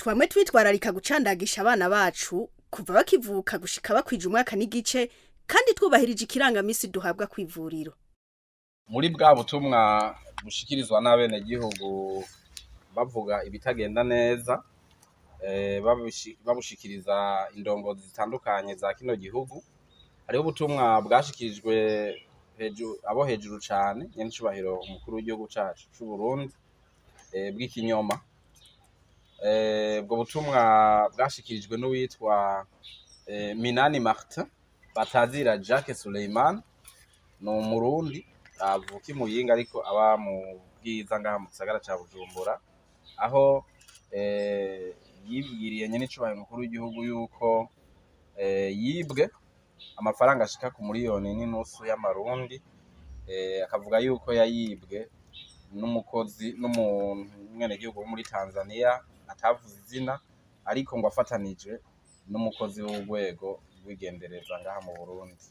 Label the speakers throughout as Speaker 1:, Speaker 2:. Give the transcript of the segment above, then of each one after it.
Speaker 1: twamwe twitwararika gucandagisha abana bacu kuva bakivuka gushika bakwije umwaka n'igice kandi twubahirije ikirangamisi duhabwa kw'ivuriro.
Speaker 2: Muri bwa butumwa bushikirizwa n'abenegihugu bavuga ibitagenda neza, babushikiriza indongozi zitandukanye za kino gihugu, hariho ubutumwa bwashikirijwe abo hejuru cane nyenicubahiro umukuru w'igihugu cacu c'u Burundi bw'ikinyoma. Ubwo butumwa bwashikirijwe n'uwitwa Minani Martin batazira Jacques Suleiman, ni umurundi avuka i Muyinga ariko aba mu Bwiza ngaha mu gisagara ca Bujumbura, aho yibwiriye nyenicubahiro umukuru w'igihugu yuko yibwe amafaranga ashika ku miliyoni n'inusu y'amarundi, akavuga yuko yayibwe n'umukozi n'umwenegihugu wo muri Tanzania atavuze izina, ariko ngo afatanije n'umukozi w'urwego rw'igendereza ngaha mu Burundi.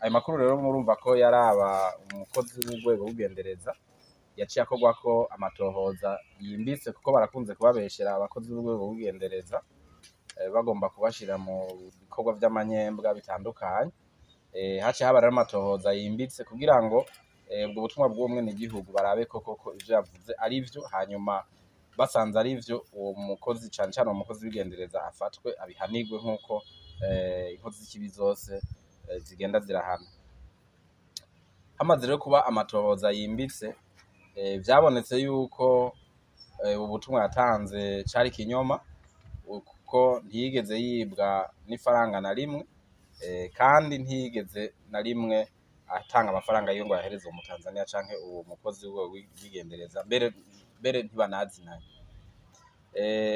Speaker 2: Ayo makuru rero murumva ko yaraba umukozi w'urwego rw'igendereza yaciye akorwako amatohoza yimbitse, kuko barakunze kubabeshera abakozi b'urwego rw'igendereza bagomba kubashira mu bikorwa vy'amanyembwa bitandukanye. Haciye haba rero amatohoza yimbitse kugira ngo ubwo butumwa bw'umwenegihugu barabe koko ivyo yavuze ari vyo, hanyuma basanze ari vyo uwo mukozi cane cane uwo mukozi w'igendereza afatwe abihanirwe nk'uko inkozi z'ikibi zose zigenda zirahana. Hamaze rero kuba amatohoza yimbitse, vyabonetse yuko ubutumwa yatanze cari kinyoma, kuko ntiyigeze yibwa n'ifaranga na rimwe, kandi ntiyigeze na rimwe atanga amafaranga yiwe ngo yahereze uwo Mutanzania canke uwo mukozi w'igendereza, mbere ntibanazinanye.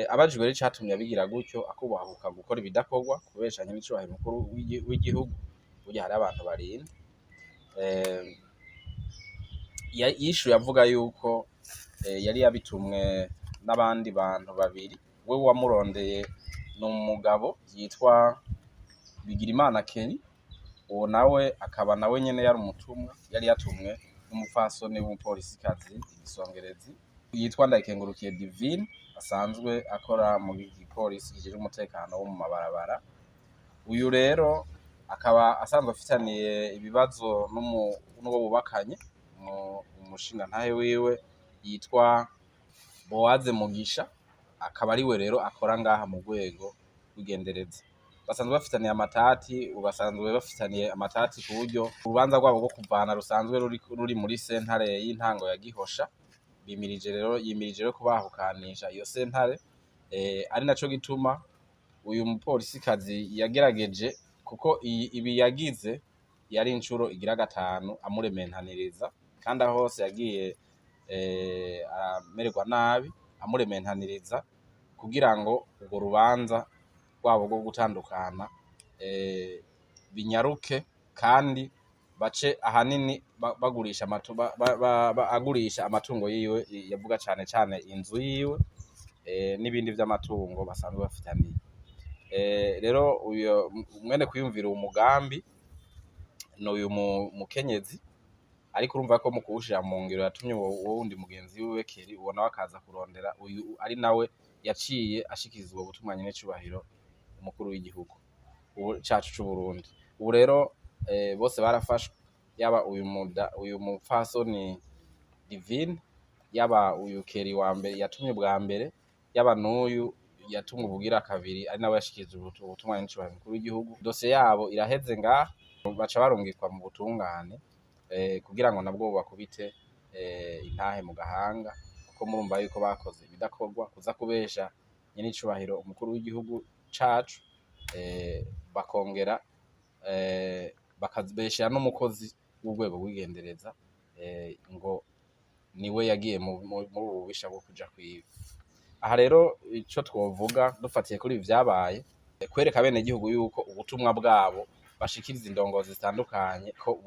Speaker 2: Abajijwe rero icatumye abigira gutyo akubahuka gukora ibidakorwa, kubeshanya n'icubahiro umukuru w'igihugu, burya hari abantu barinda, yishuye avuga yuko yari yabitumwe n'abandi bantu babiri. We wamurondeye ni umugabo yitwa Bigirimana Kenny, uwo nawe akaba nawe nyene yari umutumwa, yari yatumwe n'umupfasoni w'umupolisikazi igisongerezi yitwa Ndayikengurukiye Divine, asanzwe akora mu gipolisi kijejwe umutekano wo mu mabarabara. Uyu rero akaba asanzwe afitaniye ibibazo n'uwo bubakanye, umushingantahe wiwe yitwa Boaze Mugisha, akaba ariwe rero akora ngaha mu rwego rw'igendereza. Basanzwe bafitaniye amatati, basanzwe bafitaniye amatati ku buryo urubanza rwabo rwo kuvana rusanzwe ruri muri sentare y'intango ya Gihosha. Yimirije rero kubahukanisha iyo sentare, ari naco gituma uyu mupolisikazi yagerageje, kuko ibi yagize yari incuro igira gatanu amurementaniriza, kandi aho hose yagiye amererwa nabi amurementaniriza kugira ngo urwo rubanza rwabo rwo gutandukana binyaruke, kandi bace ahanini bagurisha agurisha amatungo yiwe, yavuga cane cane inzu yiwe n'ibindi vy'amatungo basanzwe bafitaniye. Rero uyo mwene kwiyumvira uwo mugambi n'uyu mukenyezi, ariko urumva ko mu kuwushira mu ngiro yatumye uwo wundi mugenzi wiwe Keri, uwo nawe akaza kurondera uyu ari nawe yaciye ashikirizwa ubutumwa nyenicubahiro umukuru w'igihugu cacu c'u Burundi. Ubu rero bose barafashwe, yaba uyu mupfasoni Divine, yaba uyu Keri wa mbere yatumye bwa mbere, yaba n'uyu yatumwe ubugira kabiri ari nawe yashikirije ubutumwa nyenicubahiro umukuru w'igihugu. Dosiye yabo iraheze ngaha, baca barungikwa mu butungane kugira ngo nabwo bakubite intahe mu gahanga, kuko murumva yuko bakoze ibidakorwa, kuza kubesha nyenicubahiro umukuru w'igihugu cacu, bakongera bakabeshera n'umukozi w'urwego rw'igendereza ngo niwe yagiye muri ubu bubisha bwo kuja kwiba. Aha rero ico twovuga dufatiye kuri ibi vyabaye, kwereka abenegihugu yuko ubutumwa bwabo bashikiriza indongozi zitandukanye ko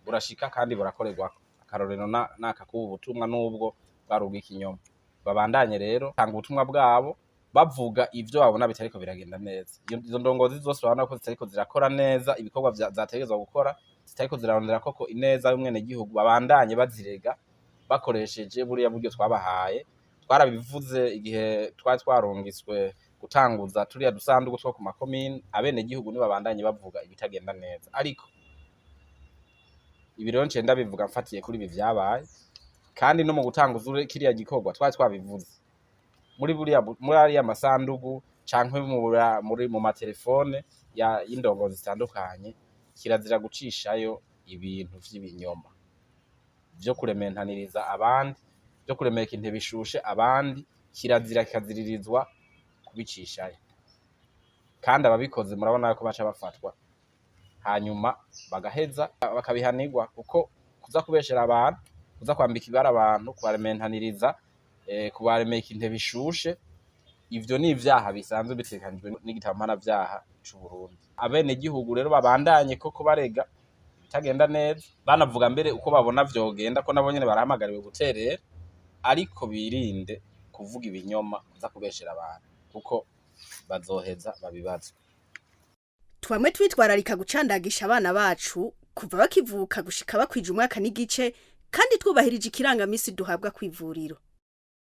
Speaker 2: burashika kandi burakorerwako. Akarorero naka kuba ubutumwa n'ubwo bwari ubw'ikinyoma. Babandanye rero tanga ubutumwa bwabo bavuga ivyo babona bitariko biragenda neza. Izo ndongozi zose babona ko zitariko zirakora neza ibikorwa zategerezwa gukora, zitariko zirarondera koko ineza y'umwenegihugu, babandanye bazirega bakoresheje buriya buryo twabahaye twarabivuze igihe twari twarungiswe gutanguza turiya dusanduku two ku makomine, abenegihugu nibo babandanye bavuga ibitagenda neza, ariko ibi rero nce ndabivuga mfatiye kuri ibi vyabaye, kandi no mu gutanguza kiriya gikorwa twari twabivuze muri ariya masanduku canke mu matelefone y'indongozi zitandukanye, kirazira gucishayo ibintu vy'ibinyoma vyo kurementaniriza abandi, vyo kuremeka intebe ishushe abandi, kirazira kikaziririzwa kubicishayo. Kandi ababikoze murabona ko baca bafatwa, hanyuma bagaheza bakabihanirwa, kuko kuza kubeshera abantu, kuza kwambika ibara abantu, kubarementaniriza, kubaremeka intebe ishushe, ivyo ni ivyaha bisanzwe bitegekanijwe n'igitabo mpanavyaha c'Uburundi. Abenegihugu rero babandanye koko barega ibitagenda neza, banavuga mbere uko babona vyogenda, ko nabo nyene barahamagariwe guterera, ariko birinde kuvuga ibinyoma, kuza kubeshera abantu, kuko bazoheza babibazwe.
Speaker 1: Twamwe twitwararika gucandagisha abana bacu kuva bakivuka gushika bakwije umwaka n'igice, kandi twubahirije ikirangamisi duhabwa kw'ivuriro.